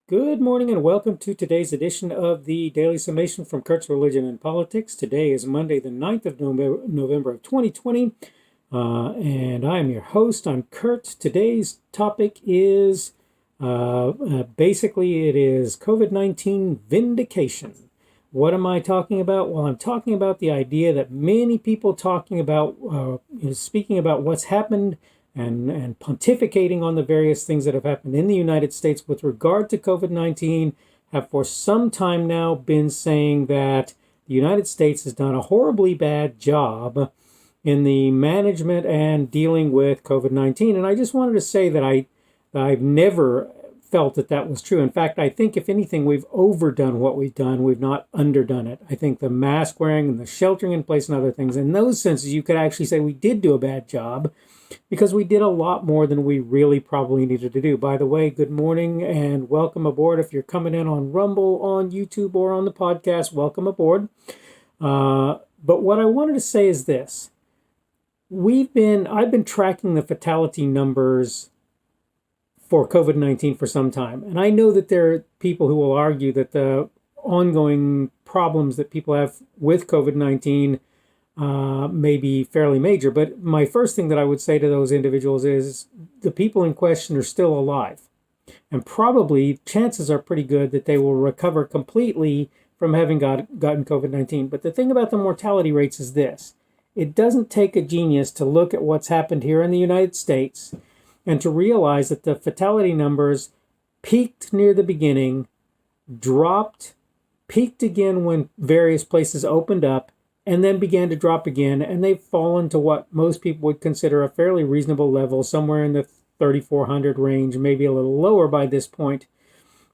Good morning and welcome to today's edition of the Daily Summation from Kurt's Religion and Politics. Today is Monday, the 9th of November of 2020, and I am your host. I'm Kurt. Today's topic is basically it is COVID-19 vindication. What am I talking about? Well, I'm talking about the idea that many people talking about, speaking about what's happened and pontificating on the various things that have happened in the United States with regard to COVID-19 have for some time now been saying that the United States has done a horribly bad job in the management and dealing with COVID-19. And I just wanted to say that I've never felt that that was true. In fact, I think if anything, we've overdone what we've done. We've not underdone it. I think the mask wearing and the sheltering in place and other things, in those senses, you could actually say we did do a bad job because we did a lot more than we really probably needed to do. By the way, good morning and welcome aboard. If you're coming in on Rumble, on YouTube, or on the podcast, welcome aboard. But what I wanted to say is this. I've been tracking the fatality numbers for COVID-19 for some time. And I know that there are people who will argue that the ongoing problems that people have with COVID-19 may be fairly major. But my first thing that I would say to those individuals is the people in question are still alive. And probably chances are pretty good that they will recover completely from having gotten COVID-19. But the thing about the mortality rates is this. It doesn't take a genius to look at what's happened here in the United States and to realize that the fatality numbers peaked near the beginning, dropped, peaked again when various places opened up, and then began to drop again, and they've fallen to what most people would consider a fairly reasonable level, somewhere in the 3,400 range, maybe a little lower by this point,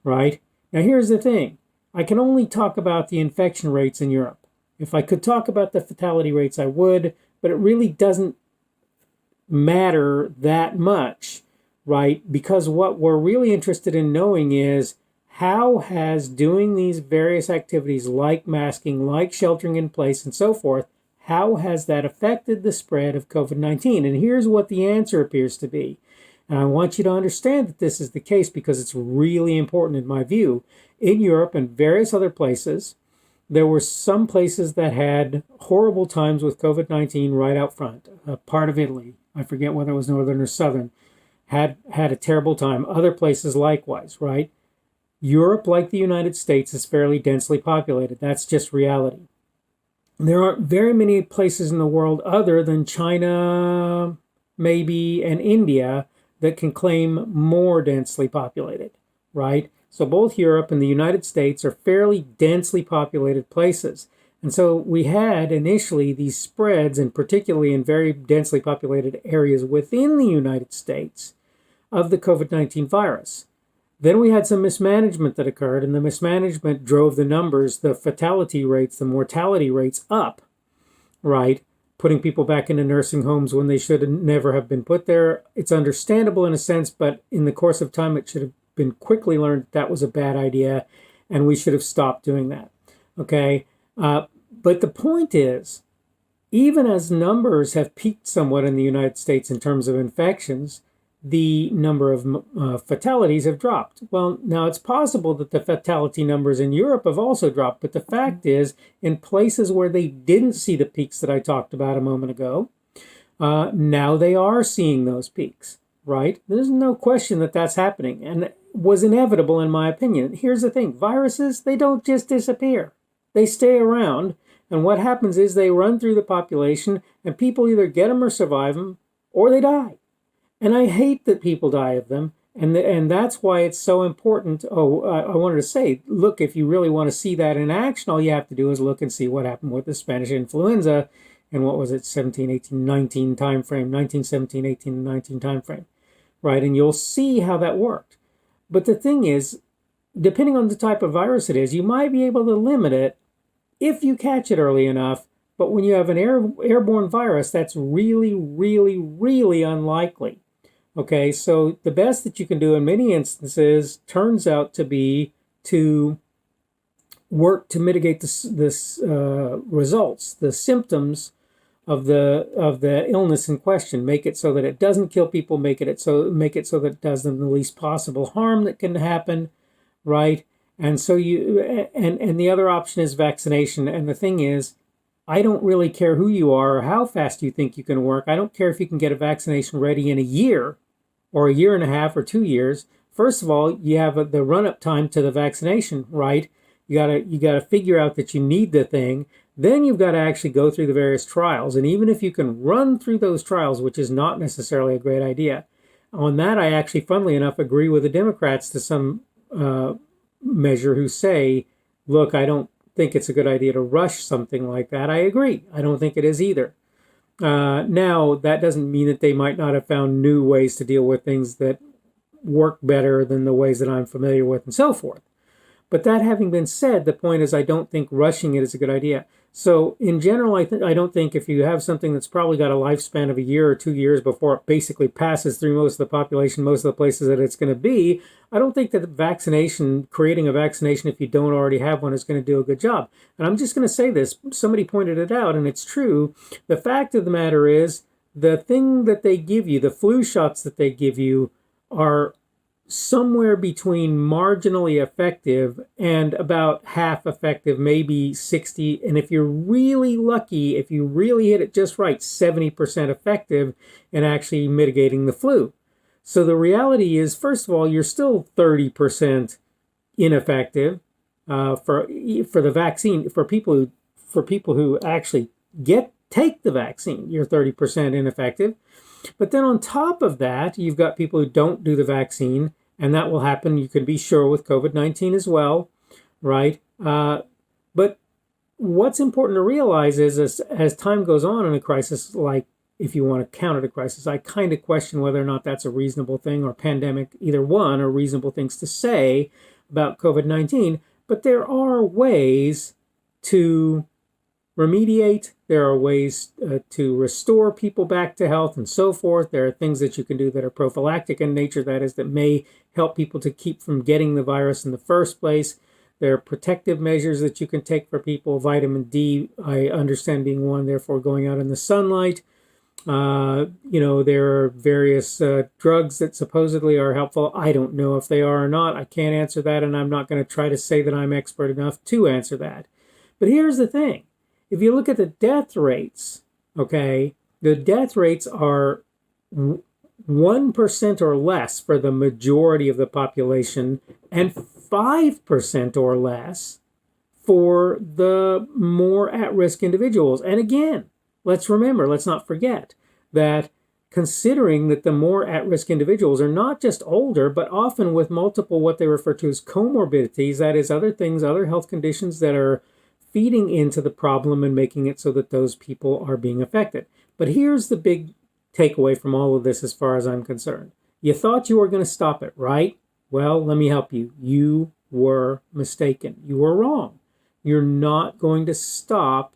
right? Now here's the thing. I can only talk about the infection rates in Europe. If I could talk about the fatality rates, I would, but it really doesn't matter that much, right? Because what we're really interested in knowing is how has doing these various activities like masking, like sheltering in place and so forth, how has that affected the spread of COVID-19? And here's what the answer appears to be. And I want you to understand that this is the case because it's really important in my view. In Europe and various other places, there were some places that had horrible times with COVID-19 right out front. A part of Italy, I forget whether it was northern or southern, had a terrible time. Other places likewise, right? Europe, like the United States, is fairly densely populated. That's just reality. There aren't very many places in the world other than China, maybe, and India that can claim more densely populated, right? So both Europe and the United States are fairly densely populated places. And so we had initially these spreads, and particularly in very densely populated areas within the United States, of the COVID-19 virus. Then we had some mismanagement that occurred, and the mismanagement drove the numbers, the fatality rates, the mortality rates up, right? Putting people back into nursing homes when they should never have been put there. It's understandable in a sense, but in the course of time, it should have been quickly learned that was a bad idea, and we should have stopped doing that, okay? But the point is, even as numbers have peaked somewhat in the United States in terms of infections, the number of fatalities have dropped. Well, now it's possible that the fatality numbers in Europe have also dropped, but the fact is, in places where they didn't see the peaks that I talked about a moment ago, now they are seeing those peaks, right? There's no question that that's happening, and was inevitable in my opinion. Here's the thing. Viruses, they don't just disappear. They stay around, and what happens is they run through the population, and people either get them or survive them, or they die. And I hate that people die of them, and that's why it's so important. I wanted to say, look, if you really want to see that in action, all you have to do is look and see what happened with the Spanish influenza, and what was it, 17, 18, 19 time frame, 19, 17, 18, and 19 time frame, right? And you'll see how that worked. But the thing is, depending on the type of virus it is, you might be able to limit it if you catch it early enough. But when you have an airborne virus, that's really, really, really unlikely. Okay, so the best that you can do in many instances turns out to be to work to mitigate the results, the symptoms of the illness in question. Make it so that it doesn't kill people. Make it so that it does them the least possible harm that can happen, right? And so and the other option is vaccination. And the thing is, I don't really care who you are or how fast you think you can work. I don't care if you can get a vaccination ready in a year or a year and a half or 2 years. First of all, you have the run-up time to the vaccination, right? You gotta figure out that you need the thing. Then you've got to actually go through the various trials. And even if you can run through those trials, which is not necessarily a great idea, on that I actually, funnily enough, agree with the Democrats to some measure who say, look, I don't think it's a good idea to rush something like that. I agree. I don't think it is either. Now, that doesn't mean that they might not have found new ways to deal with things that work better than the ways that I'm familiar with and so forth. But that having been said, the point is I don't think rushing it is a good idea. So in general, I don't think if you have something that's probably got a lifespan of a year or 2 years before it basically passes through most of the population, most of the places that it's going to be, I don't think that creating a vaccination if you don't already have one is going to do a good job. And I'm just going to say this, somebody pointed it out and it's true. The fact of the matter is the thing that they give you, the flu shots that they give you are somewhere between marginally effective and about half effective, maybe 60. And if you're really lucky, if you really hit it just right, 70% effective in actually mitigating the flu. So the reality is, first of all, you're still 30% ineffective for the vaccine. For people who actually take the vaccine, you're 30% ineffective. But then on top of that, you've got people who don't do the vaccine, and that will happen, you can be sure, with COVID-19 as well, right? But what's important to realize is as time goes on in a crisis, like if you want to count it a crisis, I kind of question whether or not that's a reasonable thing, or pandemic, either one, are reasonable things to say about COVID-19. But there are ways to remediate. There are ways to restore people back to health and so forth. There are things that you can do that are prophylactic in nature, that is, that may help people to keep from getting the virus in the first place. There are protective measures that you can take for people. Vitamin D, I understand, being one, therefore going out in the sunlight. There are various drugs that supposedly are helpful. I don't know if they are or not. I can't answer that, and I'm not going to try to say that I'm expert enough to answer that. But here's the thing. If you look at the death rates, okay, the death rates are 1% or less for the majority of the population and 5% or less for the more at-risk individuals. And again, let's not forget that considering that the more at-risk individuals are not just older, but often with multiple what they refer to as comorbidities, that is, other things, other health conditions that are feeding into the problem and making it so that those people are being affected. But here's the big takeaway from all of this as far as I'm concerned. You thought you were going to stop it, right? Well, let me help you. You were mistaken. You were wrong. You're not going to stop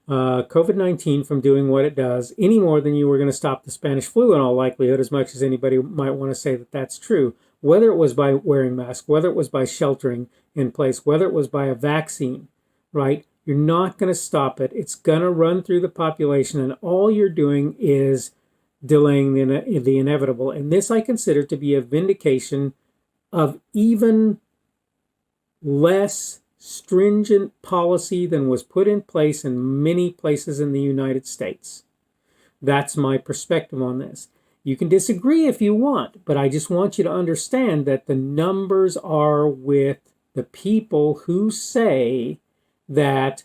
COVID-19 from doing what it does any more than you were going to stop the Spanish flu in all likelihood, as much as anybody might want to say that that's true. Whether it was by wearing masks, whether it was by sheltering in place, whether it was by a vaccine, right? You're not going to stop it. It's going to run through the population, and all you're doing is delaying the inevitable. And this I consider to be a vindication of even less stringent policy than was put in place in many places in the United States. That's my perspective on this. You can disagree if you want, but I just want you to understand that the numbers are with the people who say that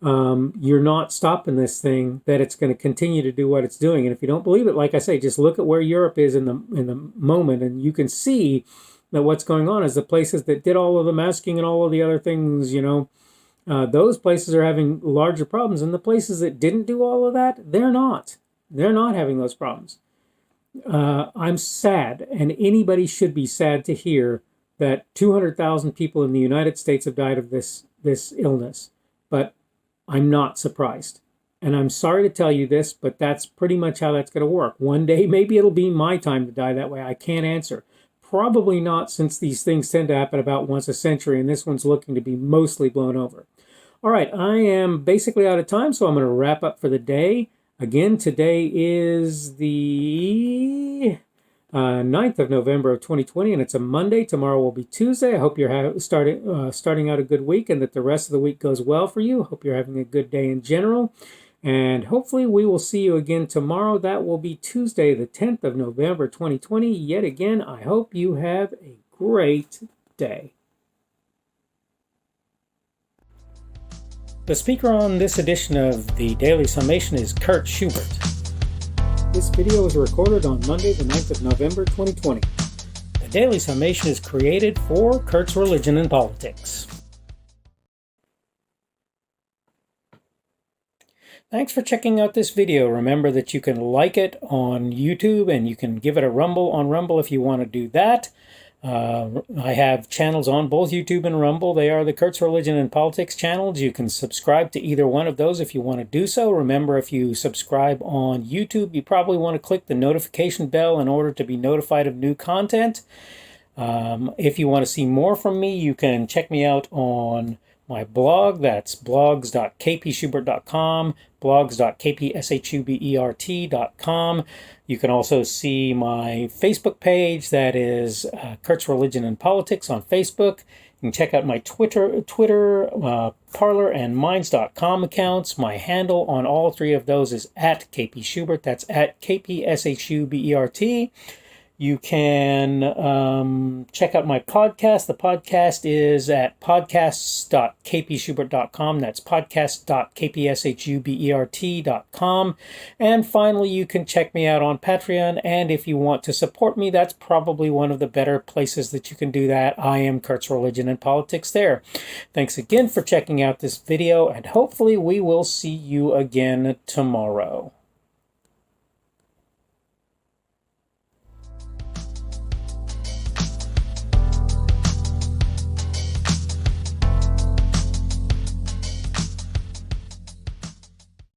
you're not stopping this thing, that it's going to continue to do what it's doing. And if you don't believe it, like I say, just look at where Europe is in the moment, and you can see that what's going on is the places that did all of the masking and all of the other things, those places are having larger problems, and the places that didn't do all of that, they're not having those problems. I'm sad, and anybody should be sad to hear that 200,000 people in the United States have died of this illness, but I'm not surprised. And I'm sorry to tell you this, but that's pretty much how that's going to work. One day, maybe it'll be my time to die that way. I can't answer. Probably not, since these things tend to happen about once a century, and this one's looking to be mostly blown over. All right, I am basically out of time, so I'm going to wrap up for the day. Again, today is the 9th of November of 2020, and it's a Monday. Tomorrow will be Tuesday. I hope you're starting out a good week and that the rest of the week goes well for you. Hope you're having a good day in general. And hopefully we will see you again tomorrow. That will be Tuesday, the 10th of November, 2020. Yet again, I hope you have a great day. The speaker on this edition of the Daily Summation is Kurt Schubert. This video was recorded on Monday, the 9th of November, 2020. The Daily Summation is created for Kurt's Religion and Politics. Thanks for checking out this video. Remember that you can like it on YouTube and you can give it a rumble on Rumble if you want to do that. I have channels on both YouTube and Rumble. They are the Kurt's Religion and Politics channels. You can subscribe to either one of those if you want to do so. Remember, if you subscribe on YouTube, you probably want to click the notification bell in order to be notified of new content. If you want to see more from me, you can check me out on my blog. That's blogs.kpschubert.com, blogs.kpschubert.com. You can also see my Facebook page. That is Kurt's Religion and Politics on Facebook. You can check out my Twitter, Parler, and Minds.com accounts. My handle on all three of those is at kpschubert. That's at kpschubert. You can check out my podcast. The podcast is at podcasts.kpschubert.com. That's podcast.kpschubert.com. And finally, you can check me out on Patreon. And if you want to support me, that's probably one of the better places that you can do that. I am Kurt's Religion and Politics there. Thanks again for checking out this video, and hopefully we will see you again tomorrow.